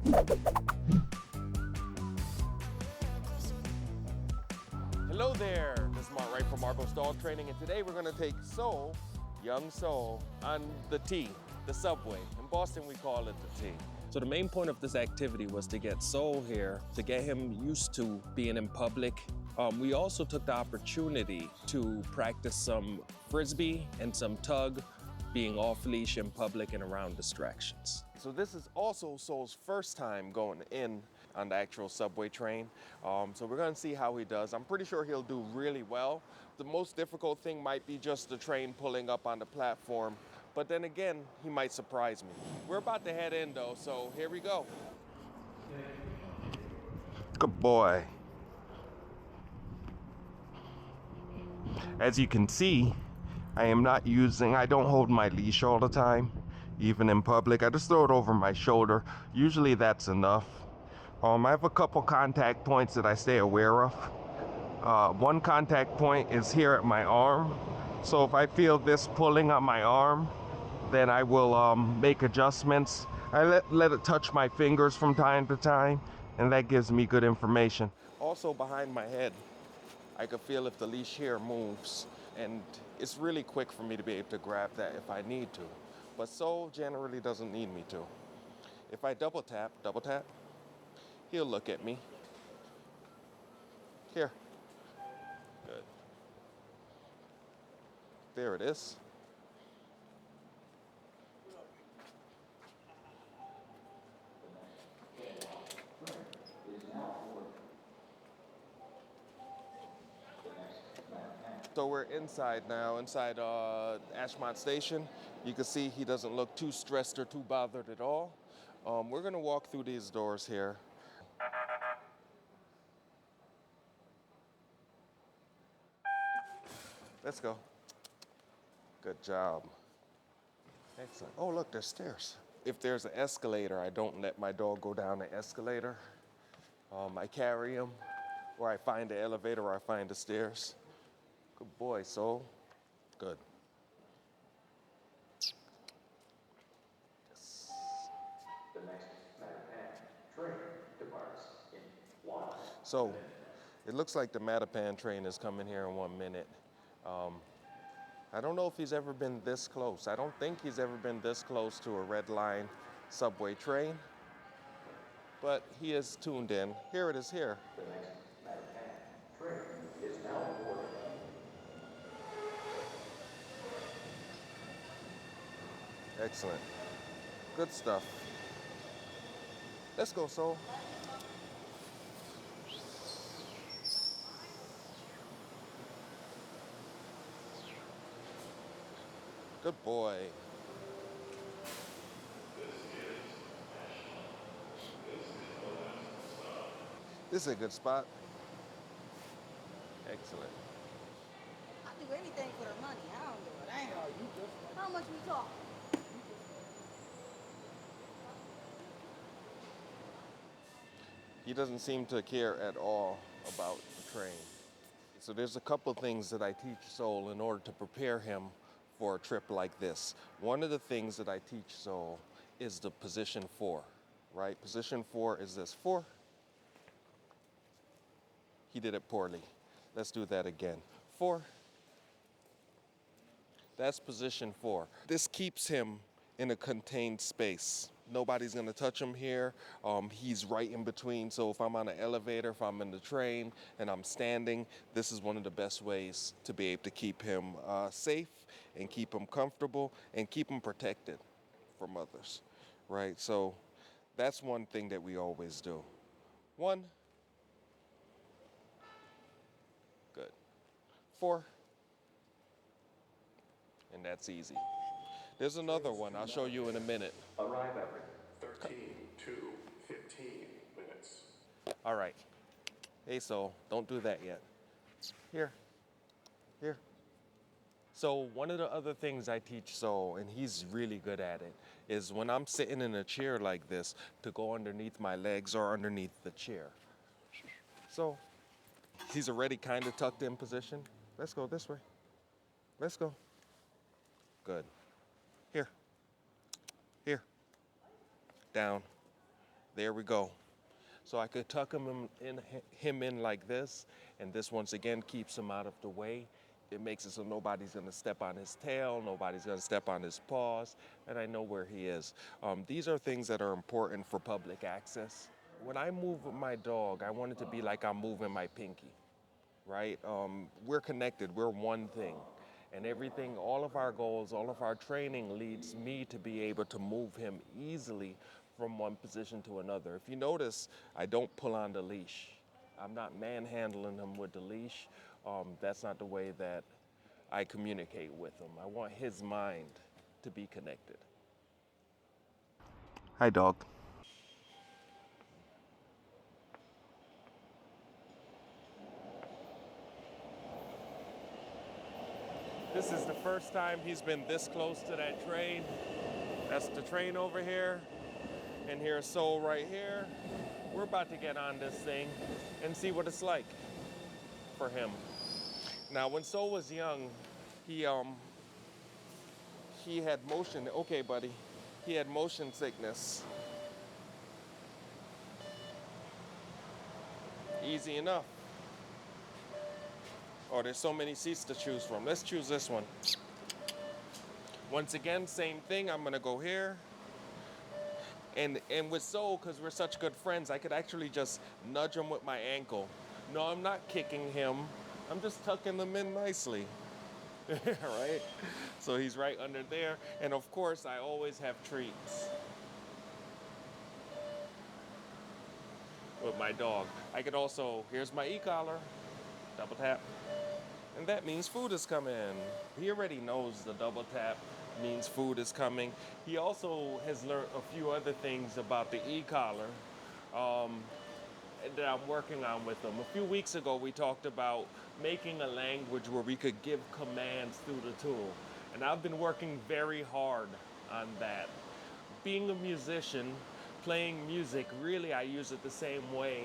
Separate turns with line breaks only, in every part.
Hello there, this is Mark Wright from Marco's Dog Training, and today we're going to take Soul, young Soul, on the T, the subway. In Boston, we call it the T. So the main point of this activity was to get Soul here, to get him used to being in public. We also took the opportunity to practice some Frisbee and some tug, being off-leash in public and around distractions. So this is also Soul's first time going in on the actual subway train. So we're gonna see how he does. I'm pretty sure he'll do really well. The most difficult thing might be just the train pulling up on the platform, but then again, he might surprise me. We're about to head in though, so here we go. Good boy. As you can see, I don't hold my leash all the time, even in public. I just throw it over my shoulder. Usually that's enough. I have a couple contact points that I stay aware of. One contact point is here at my arm. So if I feel this pulling on my arm, then I will make adjustments. I let it touch my fingers from time to time, and that gives me good information. Also behind my head, I can feel if the leash here moves, and it's really quick for me to be able to grab that if I need to. But Soul generally doesn't need me to. If I double tap, he'll look at me. Here. Good. There it is. So we're inside now, inside Ashmont Station. You can see he doesn't look too stressed or too bothered at all. We're gonna walk through these doors here. Let's go. Good job. Excellent. Oh, look, there's stairs. If there's an escalator, I don't let my dog go down the escalator. I carry him, or I find the elevator, or I find the stairs. Good boy, Soul. Good. Yes. The next train departs in 1 minute. So, it looks like the Mattapan train is coming here in 1 minute. I don't know if he's ever been this close. I don't think he's ever been this close to a red line subway train, but he is tuned in. Here it is here. The next Mattapan train is now boarding. Excellent. Good stuff. Let's go, Soul. Good boy. This is a good spot. Excellent.
I do anything for the money. I don't give a damn. How much we talk?
He doesn't seem to care at all about the train. So there's a couple things that I teach Soul in order to prepare him for a trip like this. One of the things that I teach Soul is the position 4, right? Position 4 is this 4. He did it poorly. Let's do that again. 4. That's position 4. This keeps him in a contained space. Nobody's gonna touch him here. He's right in between. So if I'm on an elevator, if I'm in the train and I'm standing, this is one of the best ways to be able to keep him safe and keep him comfortable and keep him protected from others, right? So that's one thing that we always do. 1. Good. 4. And that's easy. There's another one I'll show you in a minute.
Arrive every 13 to 15 minutes.
All right. Hey, Soul, don't do that yet. Here. So one of the other things I teach Soul, and he's really good at it, is when I'm sitting in a chair like this, to go underneath my legs or underneath the chair. So he's already kind of tucked in position. Let's go this way. Let's go. Good. Here. Down. There we go. So I could tuck him in like this, and this once again keeps him out of the way. It makes it so nobody's gonna step on his tail, nobody's gonna step on his paws, and I know where he is. These are things that are important for public access. When I move with my dog, I want it to be like I'm moving my pinky, right? We're connected, we're one thing. And everything, all of our goals, all of our training leads me to be able to move him easily from one position to another. If you notice, I don't pull on the leash. I'm not manhandling him with the leash. That's not the way that I communicate with him. I want his mind to be connected. Hi, dog. This is the first time he's been this close to that train. That's the train over here. And here's Soul right here. We're about to get on this thing and see what it's like for him. Now, when Soul was young, he had motion. Okay, buddy. He had motion sickness. Easy enough. Oh, there's so many seats to choose from. Let's choose this one. Once again, same thing. I'm gonna go here. And with Soul, because we're such good friends, I could actually just nudge him with my ankle. No, I'm not kicking him. I'm just tucking him in nicely. Right? So he's right under there. And of course, I always have treats with my dog. I could also, here's my e-collar. Double tap. And that means food is coming. He already knows the double tap means food is coming. He also has learned a few other things about the e-collar that I'm working on with him. A few weeks ago, we talked about making a language where we could give commands through the tool. And I've been working very hard on that. Being a musician, playing music, really I use it the same way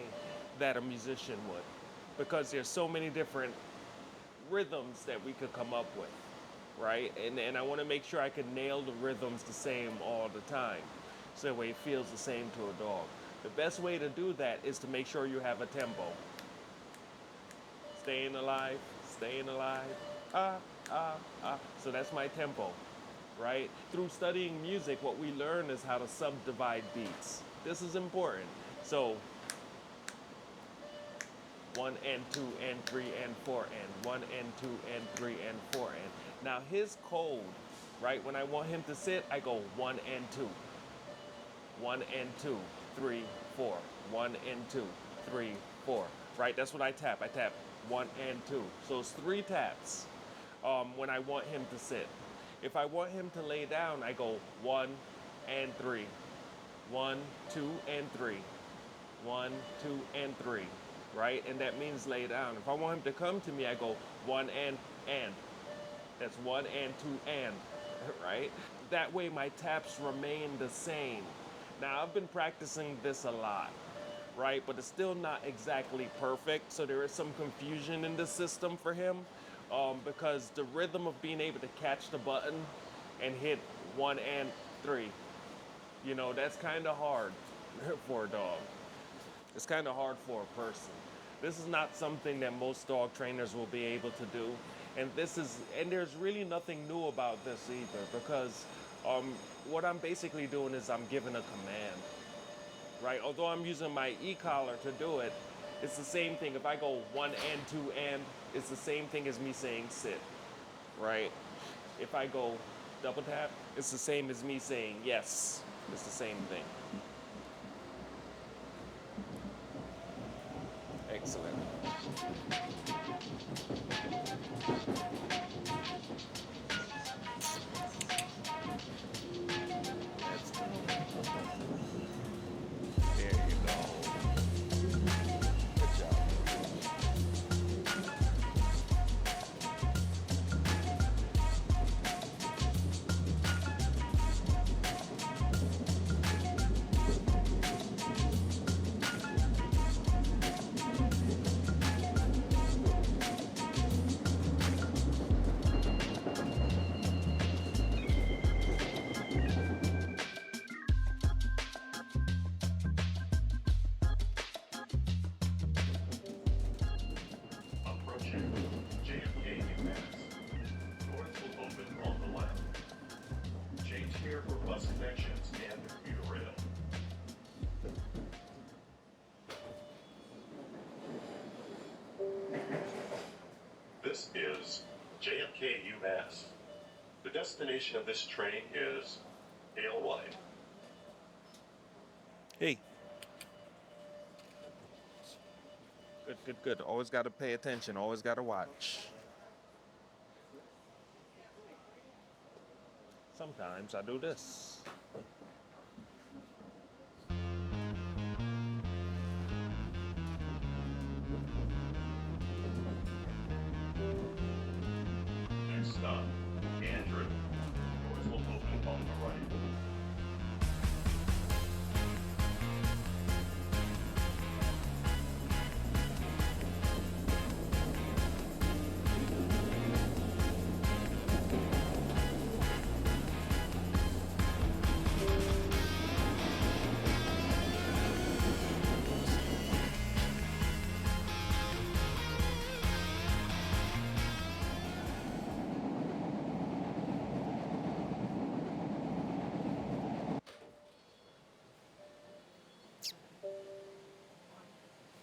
that a musician would, because there's so many different rhythms that we could come up with, right? And I want to make sure I can nail the rhythms the same all the time, so that way it feels the same to a dog. The best way to do that is to make sure you have a tempo. Staying alive, ah, ah, ah. So that's my tempo, right? Through studying music, what we learn is how to subdivide beats. This is important. So 1 and 2 and 3 and 4 and 1 and 2 and 3 and 4 and. Now his code, right? When I want him to sit, I go 1 and 2. 1 and 2, 3, 4. 1 and 2, 3, 4. Right? That's what I tap. I tap 1 and 2. So it's 3 taps when I want him to sit. If I want him to lay down, I go 1 and 3. 1, 2, and 3. 1, 2, and 3. Right? And that means lay down. If I want him to come to me, I go 1 and. That's 1 and 2 and, right? That way my taps remain the same. Now I've been practicing this a lot, right? But it's still not exactly perfect. So there is some confusion in the system for him because the rhythm of being able to catch the button and hit 1 and 3, you know, that's kind of hard for a dog. It's kind of hard for a person. This is not something that most dog trainers will be able to do. And there's really nothing new about this either, because what I'm basically doing is I'm giving a command, right? Although I'm using my e-collar to do it, it's the same thing. If I go 1 and 2 and, it's the same thing as me saying sit, right? If I go double tap, it's the same as me saying yes. It's the same thing. Excellent. Let's go. There you go. Good job.
This is JFK UMass. The destination of this train is Alewife.
Hey. Good, good, good. Always got to pay attention. Always got to watch. Sometimes I do this.
Next stop, Andrew. Doors will open on the right.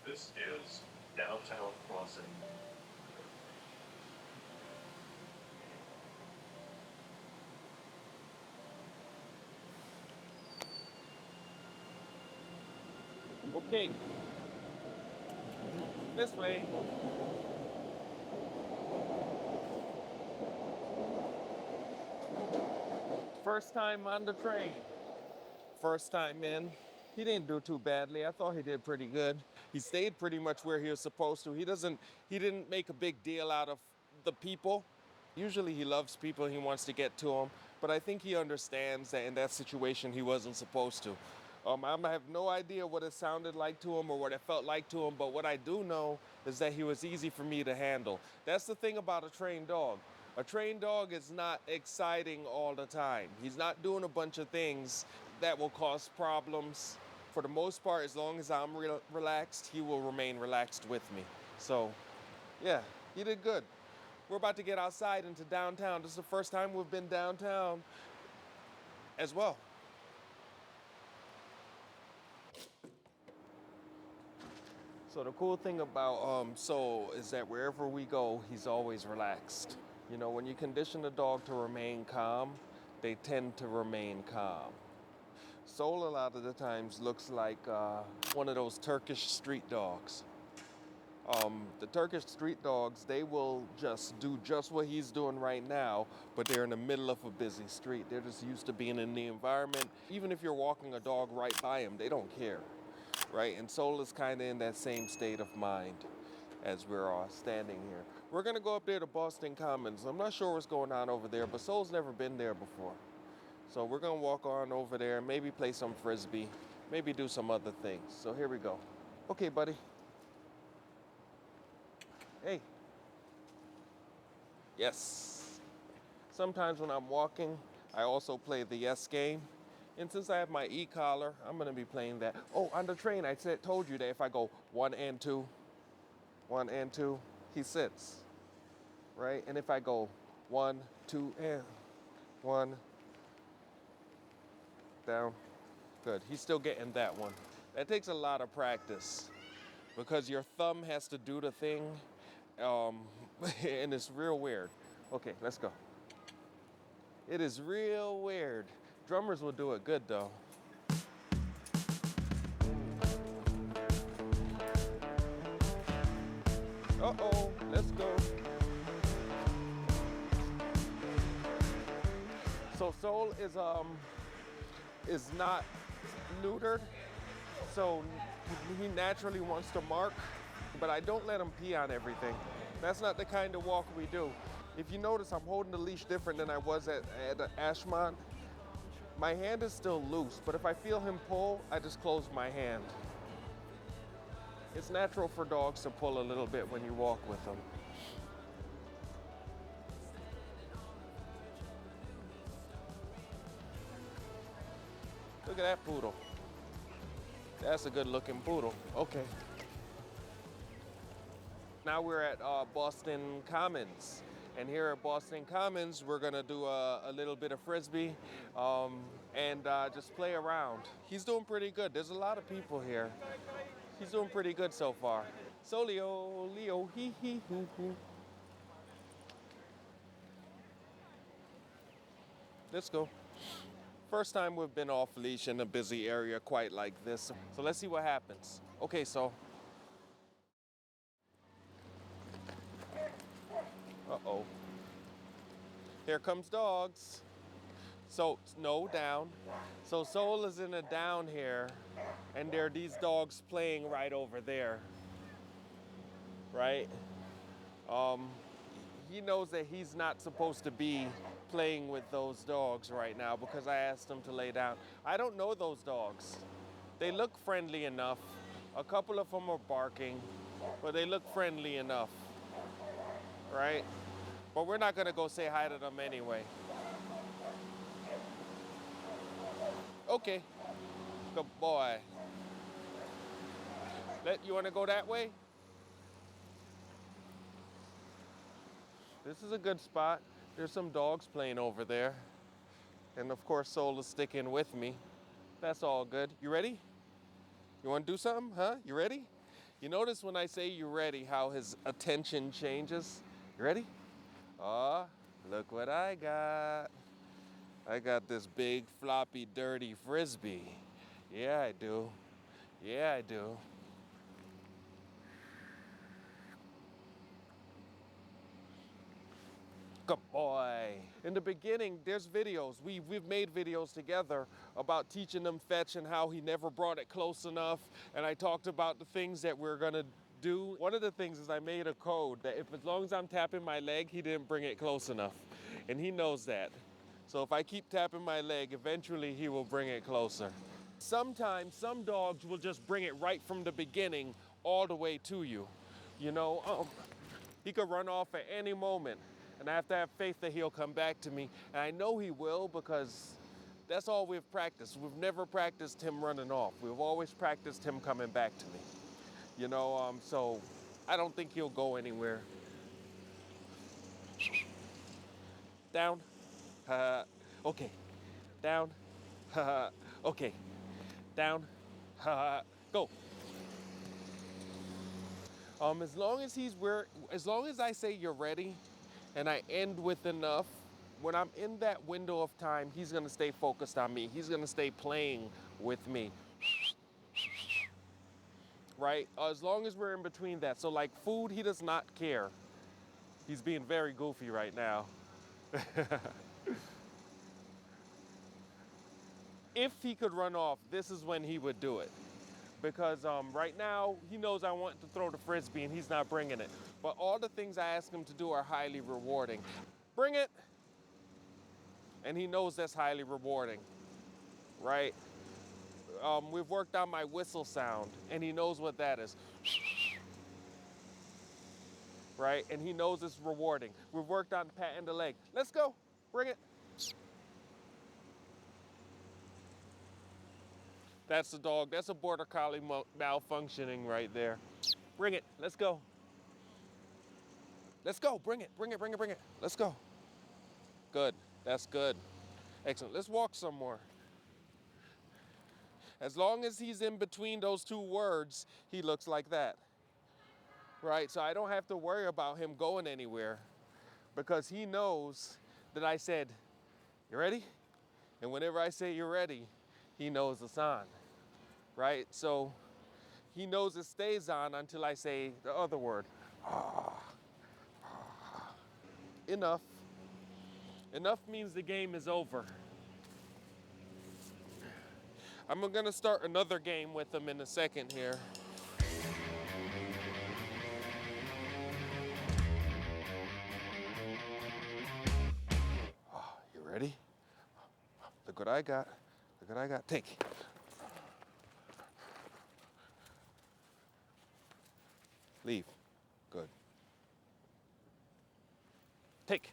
This is Downtown Crossing.
Okay. This way. First time on the train. First time in. He didn't do too badly. I thought he did pretty good. He stayed pretty much where he was supposed to. He didn't make a big deal out of the people. Usually he loves people, he wants to get to them, but I think he understands that in that situation he wasn't supposed to. I have no idea what it sounded like to him or what it felt like to him, but what I do know is that he was easy for me to handle. That's the thing about a trained dog. A trained dog is not exciting all the time. He's not doing a bunch of things that will cause problems. For the most part, as long as I'm relaxed, he will remain relaxed with me. So, yeah, he did good. We're about to get outside into downtown. This is the first time we've been downtown as well. So the cool thing about Soul is that wherever we go, he's always relaxed. You know, when you condition a dog to remain calm, they tend to remain calm. Soul a lot of the times looks like one of those Turkish street dogs. The Turkish street dogs, they will just do just what he's doing right now, but they're in the middle of a busy street. They're just used to being in the environment. Even if you're walking a dog right by him, they don't care, right? And Soul is kind of in that same state of mind as we're standing here. We're gonna go up there to Boston Commons. I'm not sure what's going on over there, but Soul's never been there before. So we're gonna walk on over there, maybe play some Frisbee, maybe do some other things. So here we go. Okay, buddy. Hey. Yes. Sometimes when I'm walking, I also play the yes game. And since I have my e-collar, I'm gonna be playing that. Oh, on the train, told you that if I go 1 and 2, 1 and 2, he sits, right? And if I go 1, 2, and 1, down, good. He's still getting that one. That takes a lot of practice because your thumb has to do the thing. And it's real weird. Okay, let's go. It is real weird. Drummers will do it good though. Uh-oh, let's go. So Soul is not neutered, so he naturally wants to mark, but I don't let him pee on everything. That's not the kind of walk we do. If you notice, I'm holding the leash different than I was at Ashmont. My hand is still loose, but if I feel him pull, I just close my hand. It's natural for dogs to pull a little bit when you walk with them. Look at that poodle. That's a good looking poodle. Okay. Now we're at Boston Commons. And here at Boston Commons, we're gonna do a little bit of Frisbee and just play around. He's doing pretty good. There's a lot of people here. He's doing pretty good so far. So Leo, hee hee hoo hoo. let's go. First time we've been off leash in a busy area quite like this. So let's see what happens. Okay, so. Uh-oh. Here comes dogs. So, no, down. So Soul is in a down here, and there are these dogs playing right over there. Right? He knows that he's not supposed to be playing with those dogs right now because I asked him to lay down. I don't know those dogs. They look friendly enough. A couple of them are barking, but they look friendly enough, right? But we're not gonna go say hi to them anyway. Okay, good boy. You wanna go that way? This is a good spot. There's some dogs playing over there. And of course, Soul is sticking with me. That's all good. You ready? You want to do something, huh? You ready? You notice when I say you're ready, how his attention changes? You ready? Oh, look what I got. I got this big, floppy, dirty Frisbee. Yeah, I do. Yeah, I do. Good boy. In the beginning, there's videos. We've made videos together about teaching him fetch and how he never brought it close enough. And I talked about the things that we're gonna do. One of the things is I made a code that if as long as I'm tapping my leg, he didn't bring it close enough. And he knows that. So if I keep tapping my leg, eventually he will bring it closer. Sometimes some dogs will just bring it right from the beginning all the way to you. You know, he could run off at any moment. And I have to have faith that he'll come back to me. And I know he will because that's all we've practiced. We've never practiced him running off. We've always practiced him coming back to me. You know, so I don't think he'll go anywhere. Down. Okay. Down. Okay. Down. Go. As long as I say you're ready, and I end with enough, when I'm in that window of time, he's gonna stay focused on me. He's gonna stay playing with me. Right? As long as we're in between that. So like food, he does not care. He's being very goofy right now. If he could run off, this is when he would do it. Because right now, he knows I want to throw the Frisbee and he's not bringing it. But all the things I ask him to do are highly rewarding. Bring it! And he knows that's highly rewarding, right? We've worked on my whistle sound and he knows what that is. Right? And he knows it's rewarding. We've worked on patting the leg. Let's go, bring it. That's the dog, that's a border collie malfunctioning right there. Bring it, let's go. Let's go, bring it. Let's go. Good, that's good. Excellent, let's walk some more. As long as he's in between those two words, he looks like that. Right, so I don't have to worry about him going anywhere because he knows that I said, you ready? And whenever I say you're ready, he knows it's on, right? So he knows it stays on until I say the other word. Enough. Enough means the game is over. I'm gonna start another game with him in a second here. You ready? Look what I got. Look what I got. Take. Leave. Good. Take.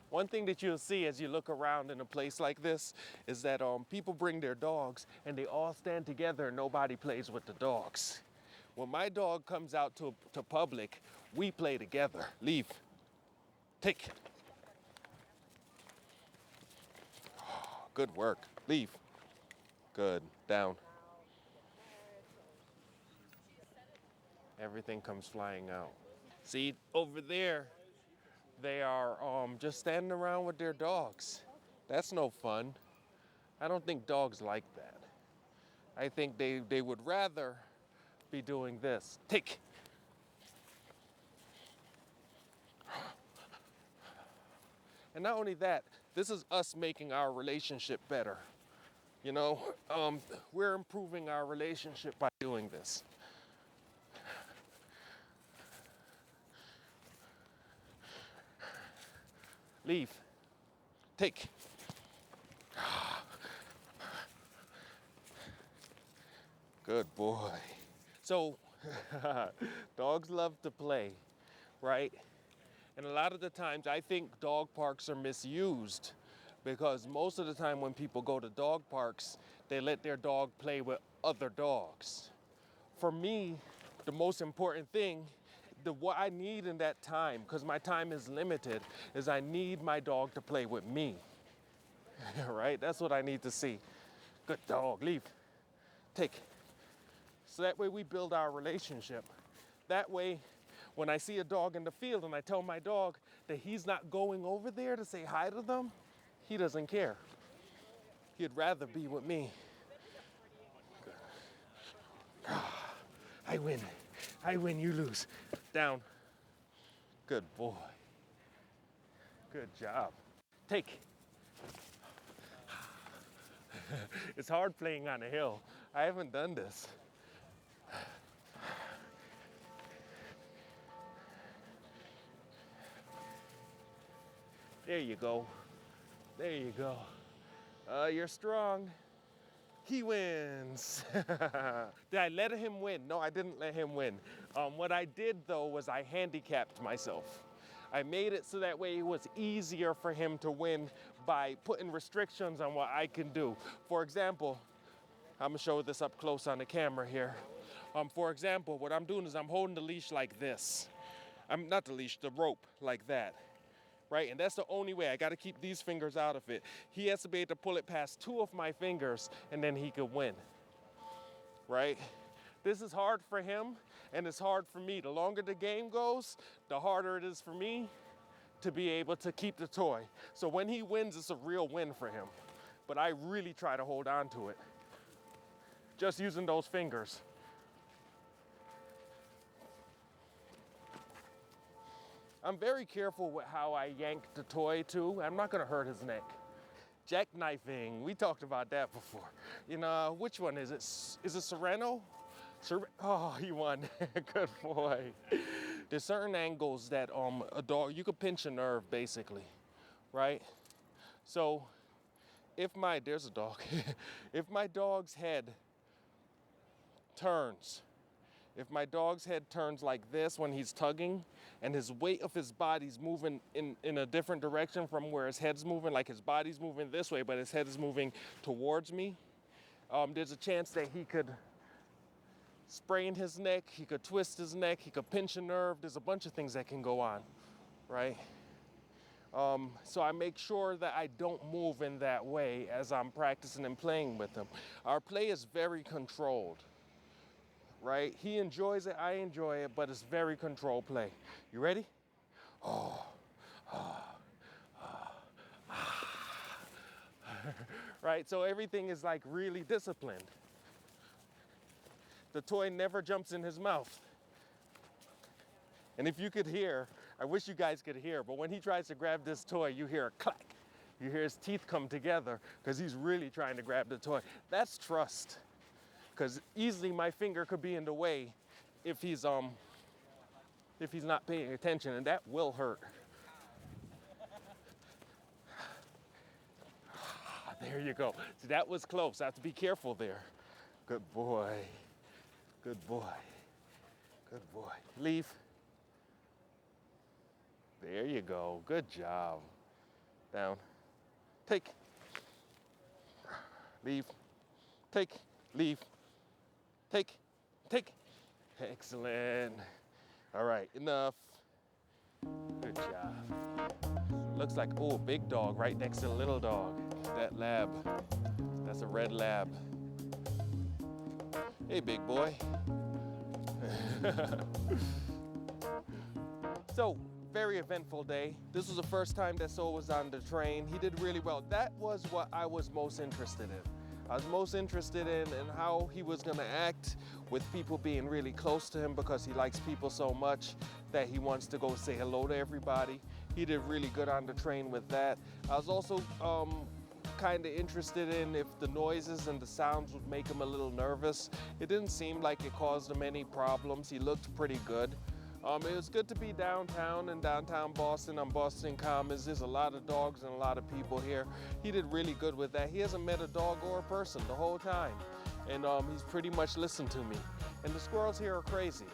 One thing that you'll see as you look around in a place like this is that people bring their dogs and they all stand together and nobody plays with the dogs. When my dog comes out to public, we play together. Leave. Take. Good work. Leave. Good. Down. Everything comes flying out. See, over there, they are just standing around with their dogs. That's no fun. I don't think dogs like that. I think they would rather be doing this. Take. And not only that, this is us making our relationship better. You know, we're improving our relationship by doing this. Leave. Take. Good boy. So, dogs love to play, right? And a lot of the times I think dog parks are misused because most of the time when people go to dog parks, they let their dog play with other dogs. For me, the most important thing, what I need in that time, because my time is limited, is I need my dog to play with me, right? That's what I need to see. Good dog, leave, take. So that way we build our relationship. That way, when I see a dog in the field and I tell my dog that he's not going over there to say hi to them, he doesn't care. He'd rather be with me. I win. I win, you lose. Down. Good boy. Good job. Take. It's hard playing on a hill. I haven't done this. There you go. There you go. You're strong. He wins. Did I let him win? No, I didn't let him win. What I did though was I handicapped myself. I made it so that way it was easier for him to win by putting restrictions on what I can do. For example, I'm gonna show this up close on the camera here. For example, what I'm doing is I'm holding the leash like this. I'm not the leash, the rope like that. Right, and that's the only way. I got to keep these fingers out of it. He has to be able to pull it past 2 of my fingers and then he could win, right? This is hard for him and it's hard for me. The longer the game goes, the harder it is for me to be able to keep the toy. So when he wins, it's a real win for him. But I really try to hold on to it, just using those fingers. I'm very careful with how I yank the toy too. I'm not gonna hurt his neck. Jackknifing, we talked about that before. You know, which one is it? Is it Sereno? Oh, he won, good boy. There's certain angles that a dog, you could pinch a nerve basically, right? So there's a dog. If my dog's head turns, if my dog's head turns like this when he's tugging and his weight of his body's moving in a different direction from where his head's moving, like his body's moving this way, but his head is moving towards me, there's a chance that he could sprain his neck, he could twist his neck, he could pinch a nerve. There's a bunch of things that can go on, right? So I make sure that I don't move in that way as I'm practicing and playing with him. Our play is very controlled. Right? He enjoys it, I enjoy it, but it's very controlled play. You ready? Right? So everything is like really disciplined. The toy never jumps in his mouth. And if you could hear, I wish you guys could hear, but when he tries to grab this toy, you hear a clack. You hear his teeth come together because he's really trying to grab the toy. That's trust. Because easily my finger could be in the way if he's not paying attention, and that will hurt. There you go. See, that was close. I have to be careful there. Good boy. Good boy. Good boy. Leave. There you go. Good job. Down. Take. Leave. Take. Leave. Take, take. Excellent. All right, enough. Good job. Looks like, oh, big dog right next to the little dog. That lab, that's a red lab. Hey, big boy. So, very eventful day. This was the first time that Soul was on the train. He did really well. That was what I was most interested in. I was most interested in how he was gonna act with people being really close to him, because he likes people so much that he wants to go say hello to everybody. He did really good on the train with that. I was also kind of interested in if the noises and the sounds would make him a little nervous. It didn't seem like it caused him any problems. He looked pretty good. It was good to be downtown in downtown Boston on Boston Commons. There's a lot of dogs and a lot of people here. He did really good with that. He hasn't met a dog or a person the whole time. And he's pretty much listened to me. And the squirrels here are crazy.